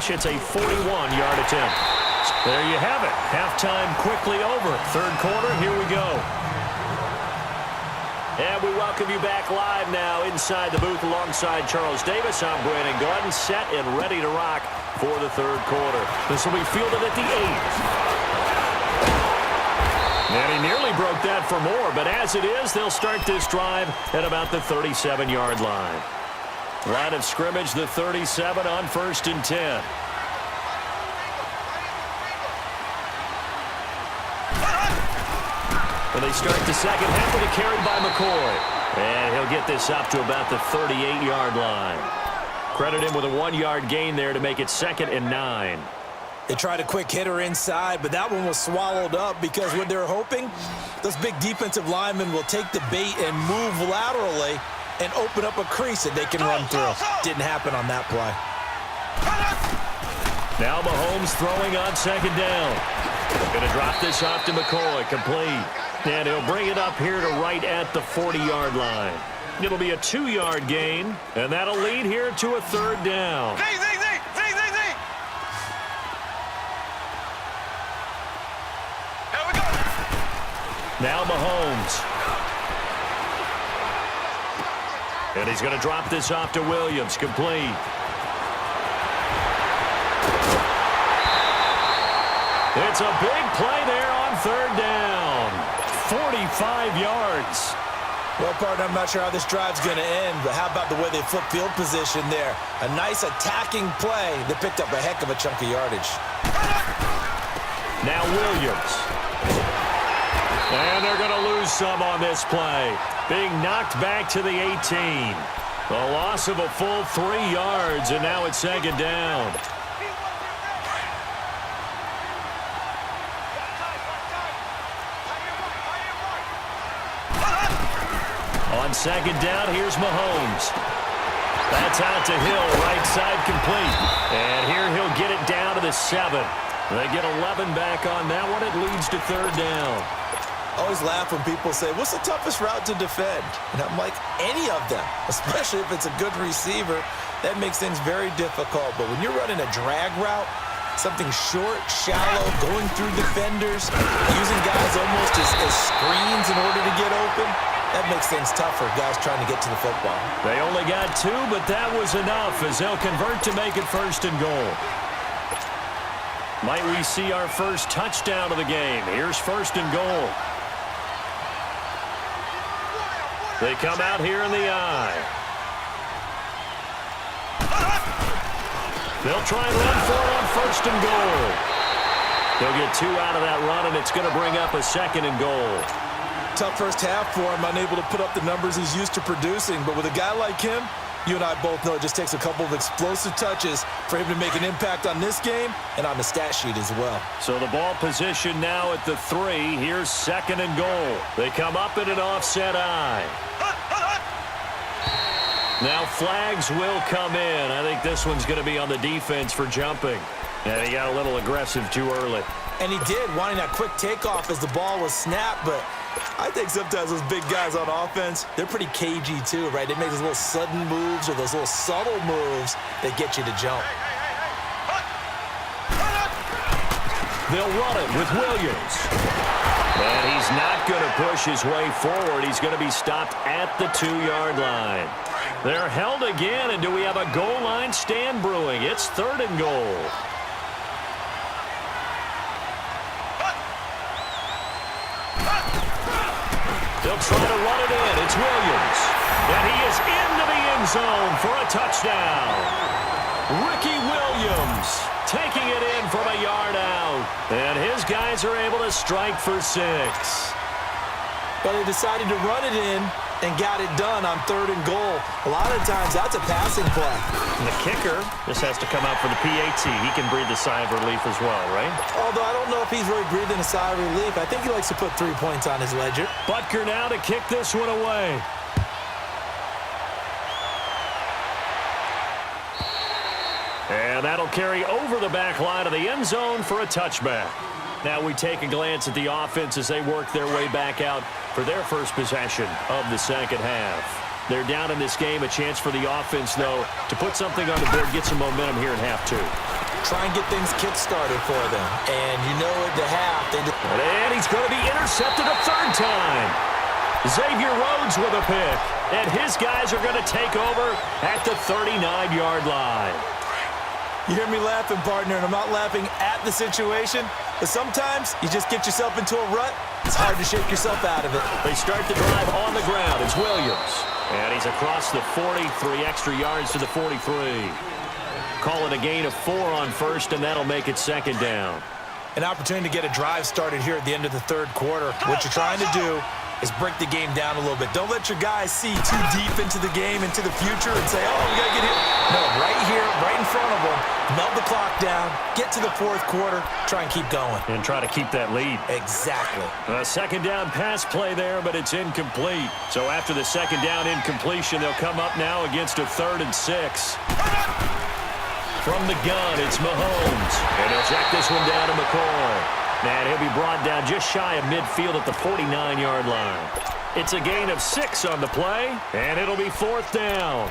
pass. It's a 41-yard attempt. There you have it. Halftime quickly over. Third quarter, here we go. And we welcome you back live now inside the booth alongside Charles Davis. I'm Brandon Gordon, set and ready to rock for the third quarter. This will be fielded at the 8. And he nearly broke that for more, but as it is, they'll start this drive at about the 37-yard line. Line of scrimmage, the 37 on 1st and 10. And they start the second half with a carry by McCoy. And he'll get this up to about the 38-yard line. Credit him with a 1-yard gain there to make it 2nd and 9. They tried a quick hitter inside, but that one was swallowed up because what they're hoping, those big defensive linemen will take the bait and move laterally and open up a crease that they can run through. Didn't happen on that play. Now Mahomes throwing on 2nd down. Going to drop this off to McCoy, complete. And he'll bring it up here to right at the 40-yard line. It'll be a 2-yard gain, and that'll lead here to a 3rd down. Now Mahomes. And he's going to drop this off to Williams, complete. It's a big play there on 3rd down. 45 yards. Well, partner, I'm not sure how this drive's going to end, but how about the way they flip field position there? A nice attacking play that picked up a heck of a chunk of yardage. Now Williams. And they're going to lose some on this play. Being knocked back to the 18. A loss of a full 3 yards, and now it's 2nd down. On 2nd down, here's Mahomes. That's out to Hill, right side complete. And here he'll get it down to the 7. They get 11 back on that one. It leads to 3rd down. I always laugh when people say, what's the toughest route to defend? And I'm like, any of them, especially if it's a good receiver. That makes things very difficult. But when you're running a drag route, something short, shallow, going through defenders, using guys almost as screens in order to get open, that makes things tough for guys trying to get to the football. They only got 2, but that was enough as they'll convert to make it 1st and goal. Might we see our first touchdown of the game? Here's 1st and goal. They come out here in the eye. They'll try and run for it on 1st and goal. They'll get 2 out of that run, and it's going to bring up a 2nd and goal. Tough first half for him, unable to put up the numbers he's used to producing. But with a guy like him, you and I both know it just takes a couple of explosive touches for him to make an impact on this game and on the stat sheet as well. So the ball position now at the 3. Here's 2nd and goal. They come up in an offset eye. Now flags will come in. I think this one's going to be on the defense for jumping. And he got a little aggressive too early. And he did, wanting that quick takeoff as the ball was snapped. But I think sometimes those big guys on offense, they're pretty cagey too, right? They make those little sudden moves or those little subtle moves that get you to jump. They'll run it with Williams. And he's not going to push his way forward. He's going to be stopped at the 2-yard line. They're held again, and do we have a goal line stand brewing? It's 3rd and goal. They'll try to run it in. It's Williams. And he is into the end zone for a touchdown. Ricky Williams taking it in from a yard out. And his guys are able to strike for 6. But they decided to run it in and got it done on 3rd and goal. A lot of times that's a passing play. And the kicker just has to come out for the PAT. He can breathe a sigh of relief as well, right? Although I don't know if he's really breathing a sigh of relief. I think he likes to put 3 points on his ledger. Butker now to kick this one away. And that'll carry over the back line of the end zone for a touchback. Now we take a glance at the offense as they work their way back out for their first possession of the second half. They're down in this game. A chance for the offense, though, to put something on the board, get some momentum here in half 2. try and get things kick-started for them. And you know at the half, and he's going to be intercepted a third time. Xavier Rhodes with a pick. And his guys are going to take over at the 39-yard line. You hear me laughing, partner, and I'm not laughing at the situation, but sometimes you just get yourself into a rut. It's hard to shake yourself out of it. They start the drive on the ground. It's Williams. And he's across the 40, 3 extra yards to the 43. Call it a gain of 4 on first, and that'll make it second down. An opportunity to get a drive started here at the end of the third quarter. What you're trying to do is break the game down a little bit. Don't let your guys see too deep into the game, into the future, and say, oh, we got to get here. No, right here, right in front of them, melt the clock down, get to the fourth quarter, try and keep going. And try to keep that lead. Exactly. A second down pass play there, but it's incomplete. So after the second down incompletion, they'll come up now against a 3rd and 6. From the gun, it's Mahomes. And he'll check this one down to McCoy. And he'll be brought down just shy of midfield at the 49-yard line. It's a gain of 6 on the play, and it'll be 4th down.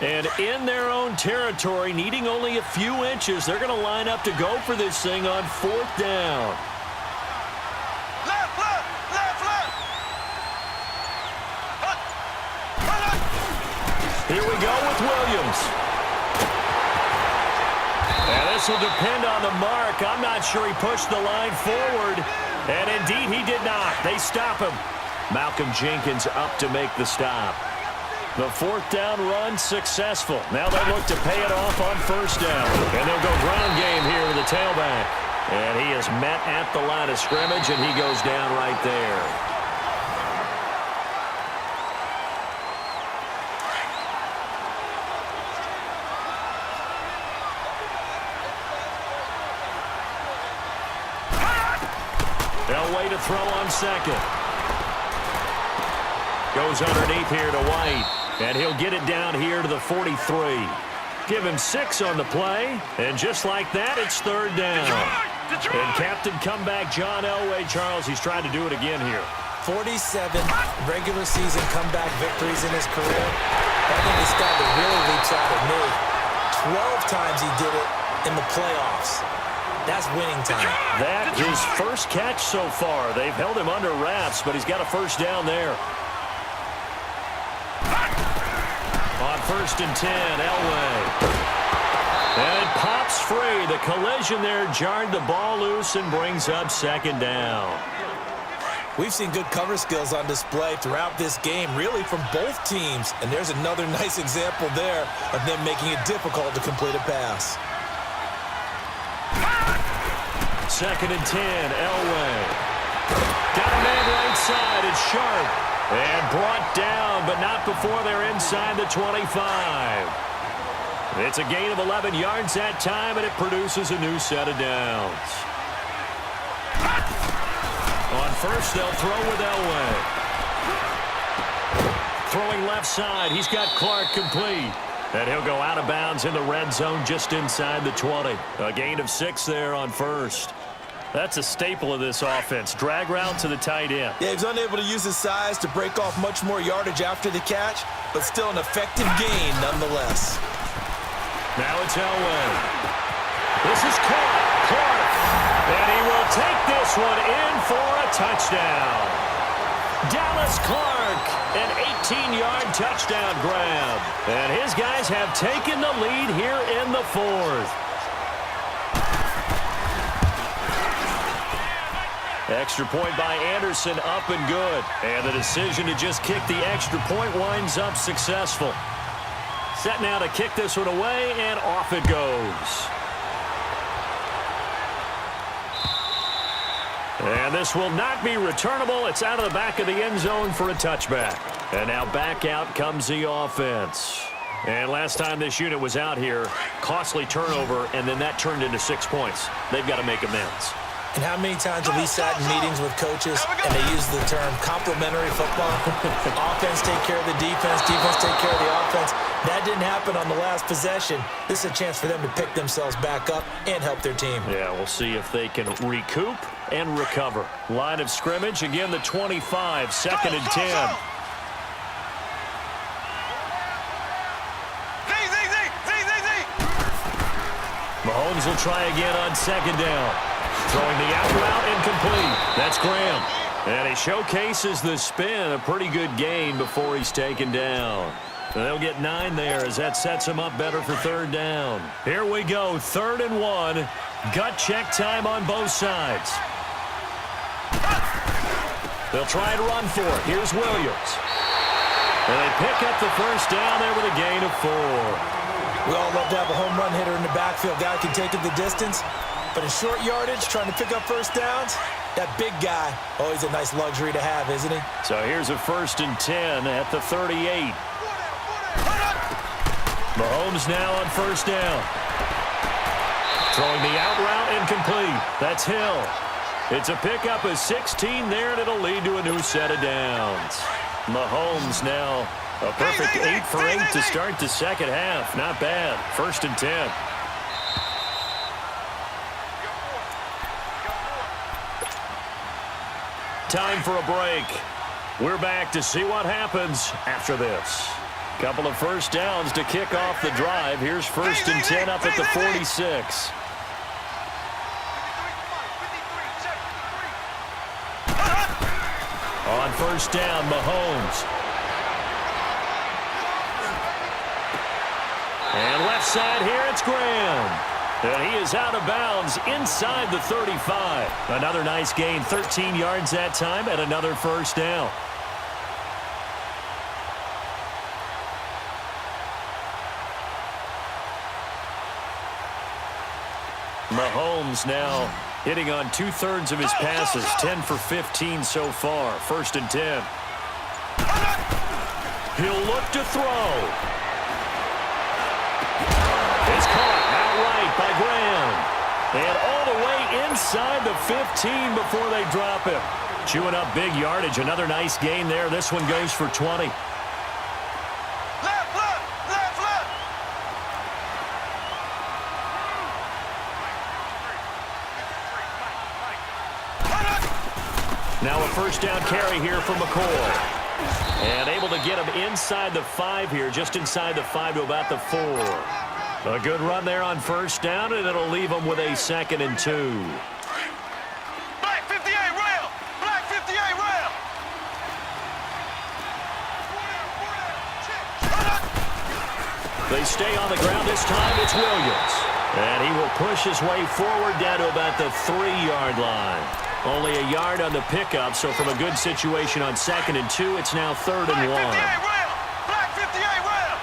And in their own territory, needing only a few inches, they're going to line up to go for this thing on 4th down. Here we go with Williams. And this will depend on the mark. I'm not sure he pushed the line forward. And indeed, he did not. They stop him. Malcolm Jenkins up to make the stop. The 4th down run successful. Now they look to pay it off on 1st down. And they'll go ground game here with the tailback. And he is met at the line of scrimmage, and he goes down right there. Elway to throw on 2nd. Goes underneath here to White. And he'll get it down here to the 43. Give him 6 on the play. And just like that, it's 3rd down. And captain comeback John Elway, Charles, he's trying to do it again here. 47 regular season comeback victories in his career. I think this guy that really leaps out at me. 12 times he did it in the playoffs. That's winning time. That his first catch so far. They've held him under wraps, but he's got a 1st down there. On 1st and 10, Elway. And it pops free. The collision there jarred the ball loose and brings up 2nd down. We've seen good cover skills on display throughout this game, really from both teams. And there's another nice example there of them making it difficult to complete a pass. 2nd and 10, Elway. Got a man right side. It's Sharp. And brought down, but not before they're inside the 25. It's a gain of 11 yards that time, and it produces a new set of downs. On 1st, they'll throw with Elway. Throwing left side. He's got Clark complete. And he'll go out of bounds in the red zone just inside the 20. A gain of 6 there on 1st. That's a staple of this offense. Drag route to the tight end. Yeah, he's unable to use his size to break off much more yardage after the catch, but still an effective gain nonetheless. Now it's Elway. This is Clark. And he will take this one in for a touchdown. Dallas Clark, an 18-yard touchdown grab. And his guys have taken the lead here in the 4th. Extra point by Anderson, up and good. And the decision to just kick the extra point winds up successful. Set now to kick this one away, and off it goes. And this will not be returnable. It's out of the back of the end zone for a touchback. And now back out comes the offense. And last time this unit was out here, costly turnover, and then that turned into 6 points. They've got to make amends. And how many times have we sat in meetings with coaches and they use the term complementary football? Offense take care of the defense, defense take care of the offense. That didn't happen on the last possession. This is a chance for them to pick themselves back up and help their team. Yeah, we'll see if they can recoup and recover. Line of scrimmage, again the 25, 2nd and 10. Mahomes will try again on second down. Throwing the out route incomplete. That's Graham. And he showcases the spin. A pretty good gain before he's taken down. They'll get 9 there as that sets him up better for third down. Here we go, 3rd and 1. Gut check time on both sides. They'll try to run for it. Here's Williams. And they pick up the first down there with a gain of 4. We all love to have a home run hitter in the backfield. Guy can take it the distance. But in short yardage, trying to pick up first downs, that big guy, always a nice luxury to have, isn't he? So here's a 1st and 10 at the 38. Mahomes now on first down. Throwing the out route incomplete. That's Hill. It's a pickup of 16 there, and it'll lead to a new set of downs. Mahomes now a perfect 8 for 8 to start the second half. Not bad. 1st and 10. Time for a break. We're back to see what happens after this. Couple of first downs to kick off the drive. Here's 1st and 10 up at the 46. On first down, Mahomes. And left side here, it's Graham. And he is out of bounds inside the 35. Another nice gain, 13 yards that time, and another first down. Mahomes now hitting on 2/3 of his passes, 10 for 15 so far. 1st and 10. He'll look to throw. It's caught outright by Graham. And all the way inside the 15 before they drop him. Chewing up big yardage. Another nice gain there. This one goes for 20. Now a first down carry here for McCoy. And able to get him inside the 5 here, just inside the 5 to about the 4. A good run there on first down, and it'll leave him with a 2nd and 2. Black 58 rail! Black 58 rail! They stay on the ground this time. It's Williams. And he will push his way forward down to about the 3-yard line. Only a yard on the pickup, so from a good situation on 2nd and 2, it's now 3rd and 1. Black 58 rail!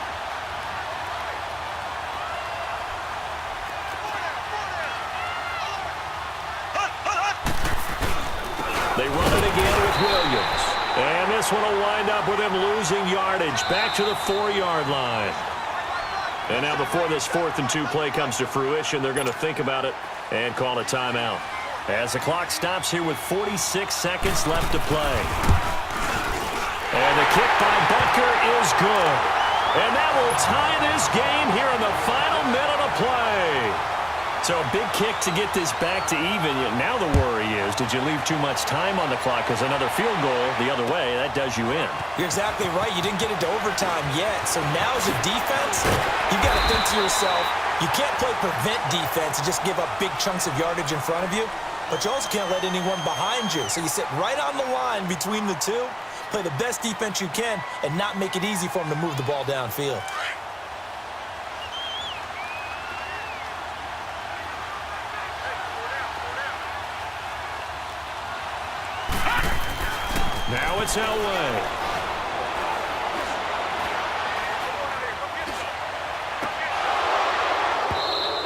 They run it again with Williams. And this one will wind up with him losing yardage back to the 4-yard line. And now before this 4th and 2 play comes to fruition, they're going to think about it and call a timeout. As the clock stops here with 46 seconds left to play. And the kick by Butker is good. And that will tie this game here in the final minute of play. So a big kick to get this back to even. Now the worry is, did you leave too much time on the clock? Because another field goal the other way, that does you in. You're exactly right. You didn't get into overtime yet. So now as a defense, you've got to think to yourself, you can't play prevent defense and just give up big chunks of yardage in front of you. But you also can't let anyone behind you. So you sit right on the line between the two, play the best defense you can, and not make it easy for them to move the ball downfield. Now it's Elway.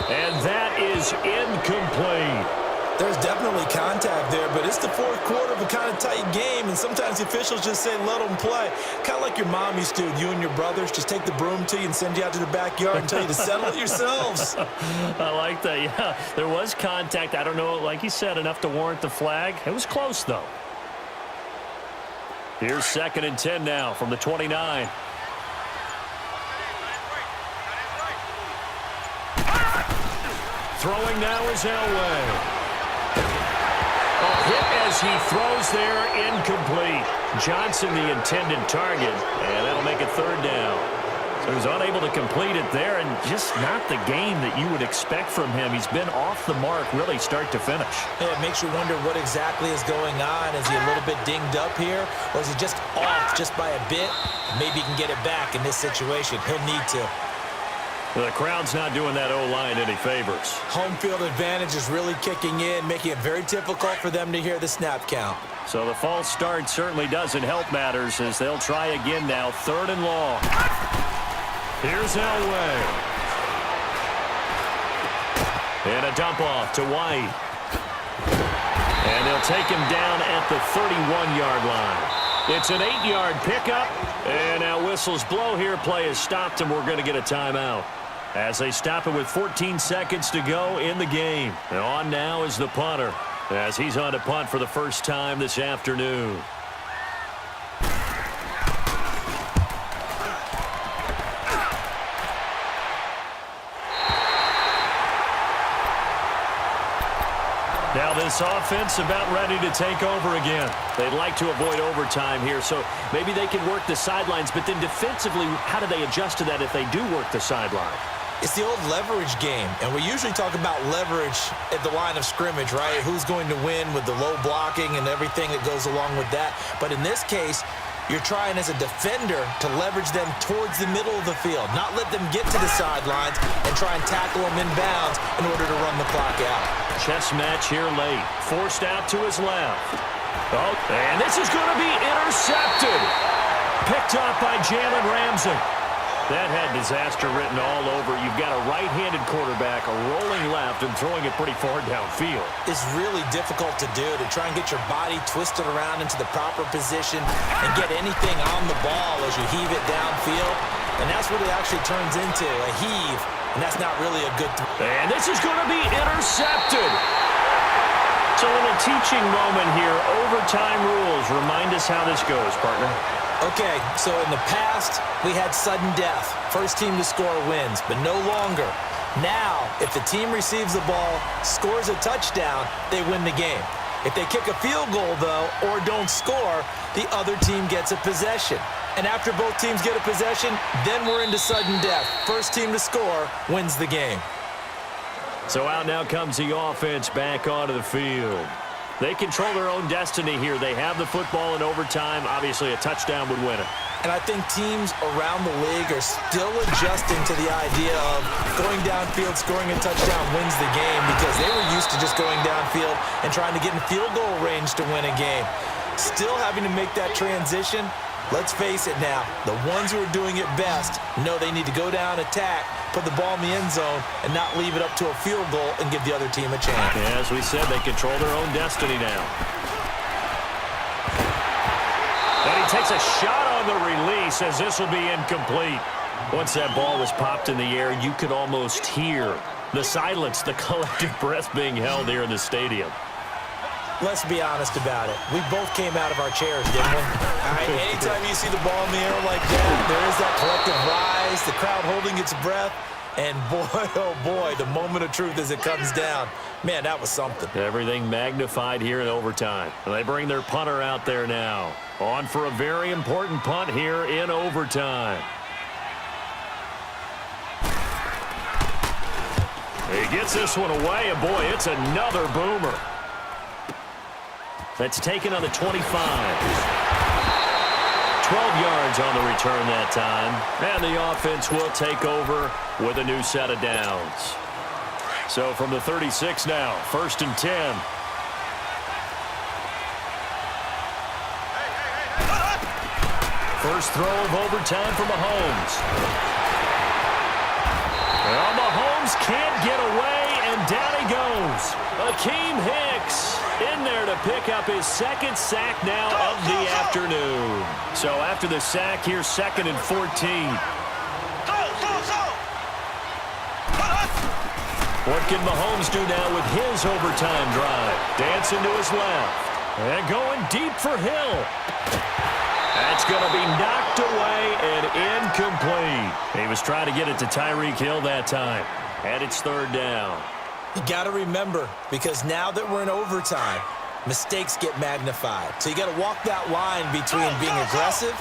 And that is incomplete. There's definitely contact there, but it's the 4th quarter of a kind of tight game, and sometimes the officials just say, let them play. Kind of like your mom used to, you and your brothers, just take the broom to you and send you out to the backyard and tell you to settle it yourselves. I like that, yeah. There was contact. I don't know, like you said, enough to warrant the flag. It was close, though. Here's 2nd and 10 now from the 29. Throwing now is Elway. A hit as he throws there, incomplete. Johnson the intended target, and that'll make it 3rd down. So he was unable to complete it there, and just not the game that you would expect from him. He's been off the mark really start to finish. Yeah, it makes you wonder what exactly is going on. Is he a little bit dinged up here, or is he just off just by a bit? Maybe he can get it back in this situation. He'll need to. The crowd's not doing that O-line any favors. Home field advantage is really kicking in, making it very difficult for them to hear the snap count. So the false start certainly doesn't help matters as they'll try again now, 3rd and long. Here's Elway. And a dump off to White. And they'll take him down at the 31-yard line. It's an 8-yard pickup. And now whistles blow here. Play is stopped, and we're going to get a timeout. As they stop it with 14 seconds to go in the game. And on now is the punter, as he's on to punt for the first time this afternoon. Now this offense about ready to take over again. They'd like to avoid overtime here, so maybe they can work the sidelines, but then defensively, how do they adjust to that if they do work the sideline? It's the old leverage game, and we usually talk about leverage at the line of scrimmage, right? Who's going to win with the low blocking and everything that goes along with that. But in this case, you're trying as a defender to leverage them towards the middle of the field, not let them get to the sidelines and try and tackle them in bounds in order to run the clock out. Chess match here late. Forced out to his left. Oh, and this is going to be intercepted. Picked off by Jalen Ramsey. That had disaster written all over. You've got a right-handed quarterback, a rolling left, and throwing it pretty far downfield. It's really difficult to do, to try and get your body twisted around into the proper position and get anything on the ball as you heave it downfield. And that's what it actually turns into, a heave. And that's not really a good throw. And this is going to be intercepted. It's a little teaching moment here. Overtime rules. Remind us how this goes, partner. Okay, so in the past, we had sudden death. First team to score wins, but no longer. Now, if the team receives the ball, scores a touchdown, they win the game. If they kick a field goal, though, or don't score, the other team gets a possession. And after both teams get a possession, then we're into sudden death. First team to score wins the game. So out now comes the offense back onto the field. They control their own destiny here. They have the football in overtime. Obviously, a touchdown would win it. And I think teams around the league are still adjusting to the idea of going downfield, scoring a touchdown wins the game, because they were used to just going downfield and trying to get in field goal range to win a game. Still having to make that transition. Let's face it now, the ones who are doing it best know they need to go down, attack, put the ball in the end zone, and not leave it up to a field goal and give the other team a chance. Yeah, as we said, they control their own destiny now. And he takes a shot on the release as this will be incomplete. Once that ball was popped in the air, you could almost hear the silence, the collective breath being held here in the stadium. Let's be honest about it. We both came out of our chairs, didn't we? All right, anytime you see the ball in the air like that, there is that collective rise, the crowd holding its breath, and boy, oh boy, the moment of truth as it comes down. Man, that was something. Everything magnified here in overtime. And they bring their punter out there now. On for a very important punt here in overtime. He gets this one away, and boy, it's another boomer. That's taken on the 25. 12 yards on the return that time. And the offense will take over with a new set of downs. So from the 36 now, 1st and 10. First throw of overtime for Mahomes. Well, Mahomes can't get away, and down he goes. Akeem Hicks in there to pick up his second sack now of the afternoon. So after the sack here, 2nd and 14. What can Mahomes do now with his overtime drive? Dancing to his left. And going deep for Hill. That's going to be knocked away and incomplete. He was trying to get it to Tyreek Hill that time. And it's 3rd down. You got to remember, because now that we're in overtime, mistakes get magnified. So you got to walk that line between being aggressive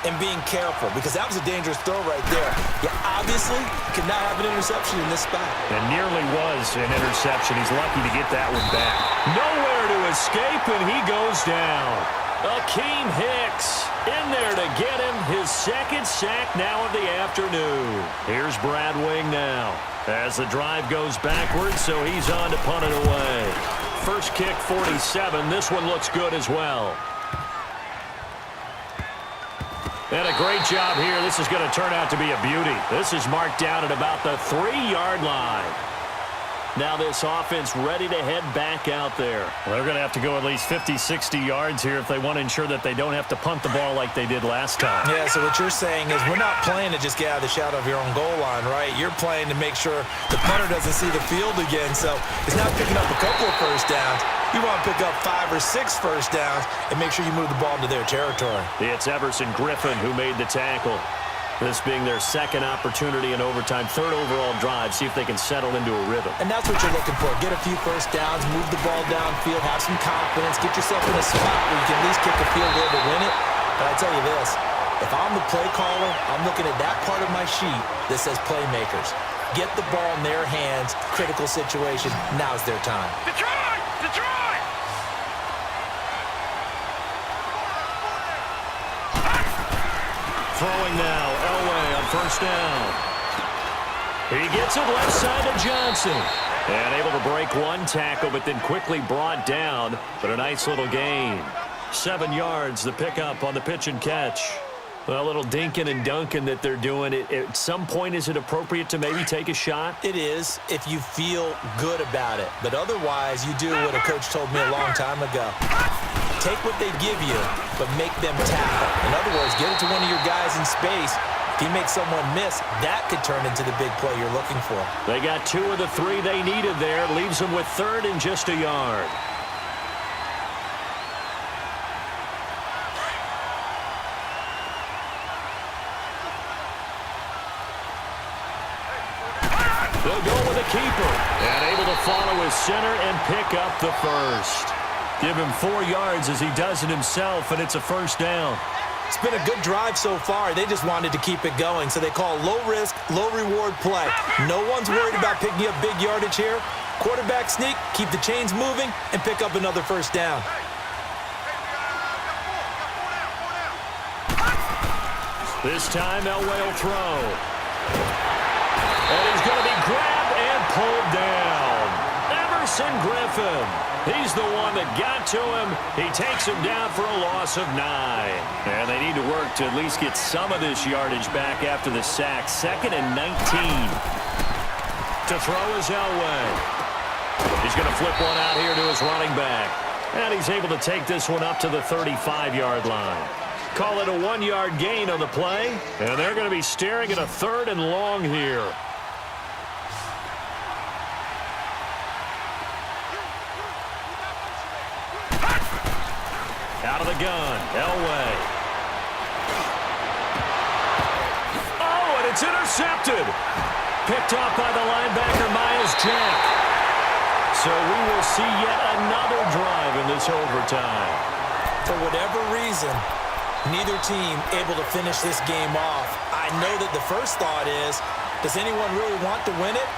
and being careful, because that was a dangerous throw right there. You obviously could not have an interception in this spot. And nearly was an interception. He's lucky to get that one back. Nowhere to escape, and he goes down. Akeem Hicks in there to get him his second sack now of the afternoon. Here's Brad Wing now as the drive goes backwards, so he's on to punt it away. First kick, 47. This one looks good as well. And a great job here. This is going to turn out to be a beauty. This is marked down at about the 3-yard line. Now this offense ready to head back out there. Well, they're going to have to go at least 50, 60 yards here if they want to ensure that they don't have to punt the ball like they did last time. Yeah, so what you're saying is we're not playing to just get out of the shadow of your own goal line, right? You're playing to make sure the punter doesn't see the field again. So it's not picking up a couple of first downs. You want to pick up 5 or 6 first downs and make sure you move the ball into their territory. It's Everson Griffin who made the tackle. This being their second opportunity in overtime, third overall drive, see if they can settle into a rhythm. And that's what you're looking for. Get a few first downs, move the ball downfield, have some confidence, get yourself in a spot where you can at least kick a field goal to win it. But I tell you this, if I'm the play caller, I'm looking at that part of my sheet that says playmakers. Get the ball in their hands, critical situation, now's their time. Detroit! Detroit! Throwing now, Elway on first down. He gets it left side to Johnson. And able to break one tackle, but then quickly brought down. But a nice little gain. 7 yards, the pickup on the pitch and catch. Well, a little dinking and dunking that they're doing. At some point, is it appropriate to maybe take a shot? It is if you feel good about it. But otherwise, you do what a coach told me a long time ago. Take what they give you, but make them tackle. In other words, get it to one of your guys in space. If you make someone miss, that could turn into the big play you're looking for. They got 2 of the 3 they needed there. Leaves them with third and just a yard. They'll go with a keeper. And able to follow his center and pick up the first. Give him 4 yards as he does it himself, and it's a first down. It's been a good drive so far. They just wanted to keep it going, so they call low-risk, low-reward play. No one's worried about picking up big yardage here. Quarterback sneak, keep the chains moving, and pick up another first down. This time, Elway will throw. And he's going to be grabbed and pulled down. Everson Griffin. He's the one that got to him. He takes him down for a loss of 9. And they need to work to at least get some of this yardage back after the sack. 2nd and 19. To throw is Elway. He's going to flip one out here to his running back. And he's able to take this one up to the 35-yard line. Call it a 1-yard gain on the play. And they're going to be staring at a 3rd and long here. Out of the gun, Elway. Oh, and it's intercepted. Picked off by the linebacker, Miles Jack. So we will see yet another drive in this overtime. For whatever reason, neither team able to finish this game off. I know that the first thought is, does anyone really want to win it?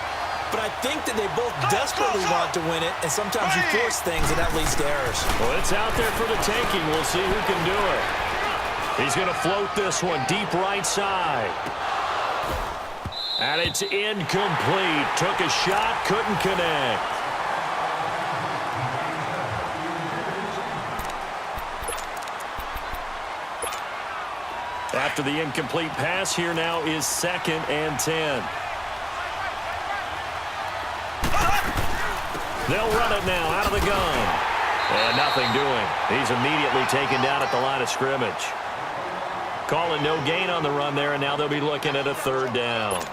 But I think that they both desperately want to win it, and sometimes you force things, and that leads to errors. Well, it's out there for the taking. We'll see who can do it. He's going to float this one deep right side. And it's incomplete. Took a shot, couldn't connect. After the incomplete pass, here now is 2nd and 10. They'll run it now out of the gun. And nothing doing. He's immediately taken down at the line of scrimmage. Calling no gain on the run there, and now they'll be looking at a 3rd down.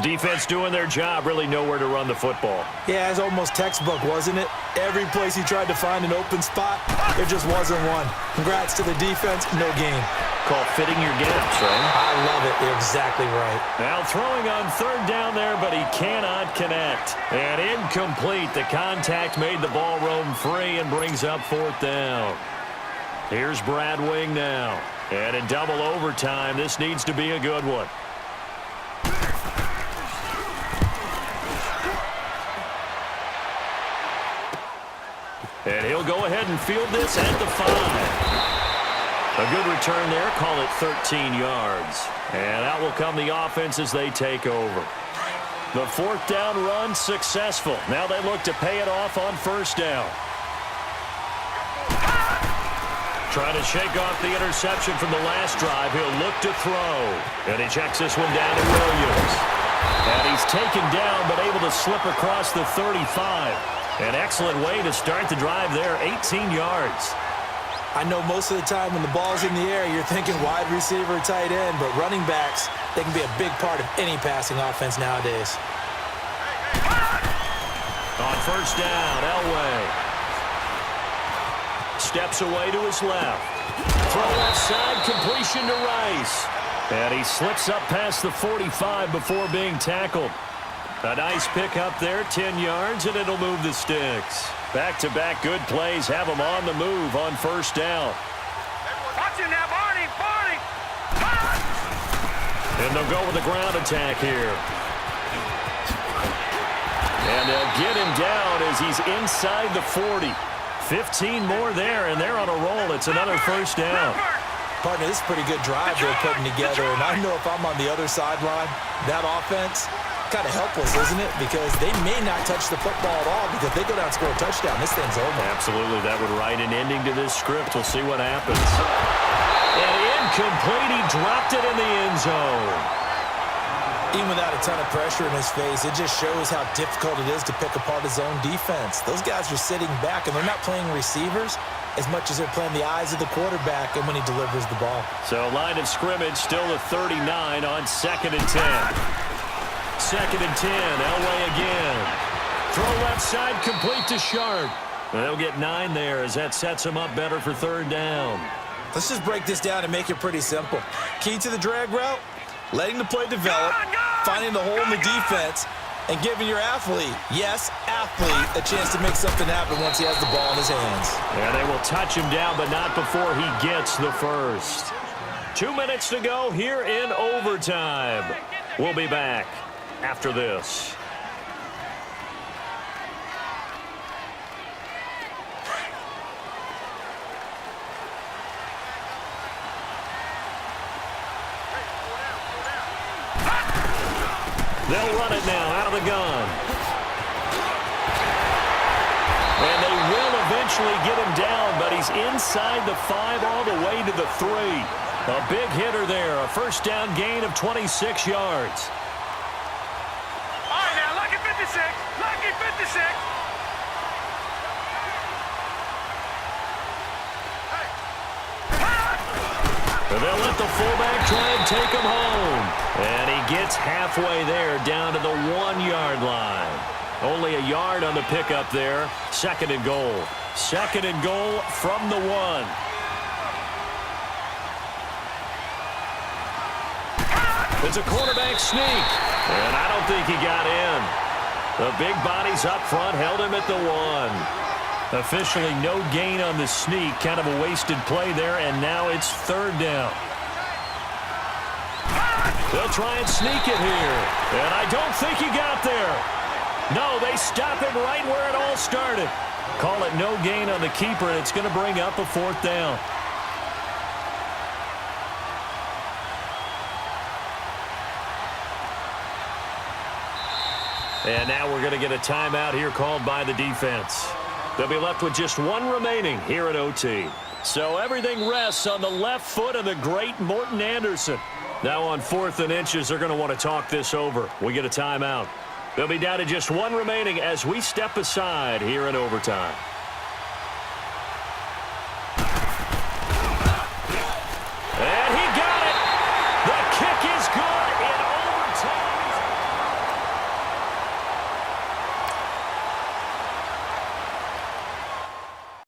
Defense doing their job, really nowhere to run the football. Yeah, it's almost textbook, wasn't it? Every place he tried to find an open spot, there just wasn't one. Congrats to the defense, no gain. Called fitting your gaps, right? I love it. You're exactly right. Now throwing on 3rd down there, but he cannot connect. And incomplete. The contact made the ball roam free and brings up 4th down. Here's Brad Wing now. And in double overtime, this needs to be a good one. And he'll go ahead and field this at the 5. A good return there. Call it 13 yards. And out will come the offense as they take over. The fourth down run successful. Now they look to pay it off on first down. Trying to shake off the interception from the last drive. He'll look to throw. And he checks this one down to Williams. And he's taken down but able to slip across the 35. An excellent way to start the drive there, 18 yards. I know most of the time when the ball's in the air, you're thinking wide receiver, tight end, but running backs, they can be a big part of any passing offense nowadays. On first down, Elway steps away to his left. Throw left side, completion to Rice. And he slips up past the 45 before being tackled. A nice pick up there, 10 yards, and it'll move the sticks. Back-to-back good plays have them on the move on first down. Watch it now, Barney! Barney! And they'll go with the ground attack here. And they'll get him down as he's inside the 40. 15 more there, and they're on a roll. It's another first down. Partner, this is a pretty good drive they're putting together, and I know if I'm on the other sideline, that offense, kind of helpless, isn't it? Because they may not touch the football at all because they go down and score a touchdown. This thing's over. Absolutely. That would write an ending to this script. We'll see what happens. And incomplete. He dropped it in the end zone. Even without a ton of pressure in his face, it just shows how difficult it is to pick apart his own defense. Those guys are sitting back, and they're not playing receivers as much as they're playing the eyes of the quarterback and when he delivers the ball. So line of scrimmage still at 39 on 2nd and 10. 2nd and 10, Elway again. Throw left side, complete to Sharp. They'll get 9 there as that sets them up better for 3rd down. Let's just break this down and make it pretty simple. Key to the drag route, letting the play develop, finding the hole in the defense, and giving your athlete, yes, athlete, a chance to make something happen once he has the ball in his hands. And they will touch him down, but not before he gets the first. 2 minutes to go here in overtime. We'll be back after this. They'll run it now out of the gun. And they will eventually get him down, but he's inside the 5 all the way to the 3. A big hitter there, a first down gain of 26 yards. All right, now, lucky 56. Lucky 56. And they'll let the fullback try and take him home. And he gets halfway there down to the 1-yard line. Only a yard on the pickup there. 2nd and goal. 2nd and goal from the 1. It's a quarterback sneak. And I don't think he got in. The big bodies up front held him at the 1. Officially no gain on the sneak. Kind of a wasted play there, and now it's 3rd down. They'll try and sneak it here. And I don't think he got there. No, they stop him right where it all started. Call it no gain on the keeper, and it's going to bring up a 4th down. And now we're going to get a timeout here called by the defense. They'll be left with just 1 remaining here at OT. So everything rests on the left foot of the great Morton Anderson. Now on 4th and inches, they're going to want to talk this over. We get a timeout. They'll be down to just 1 remaining as we step aside here in overtime.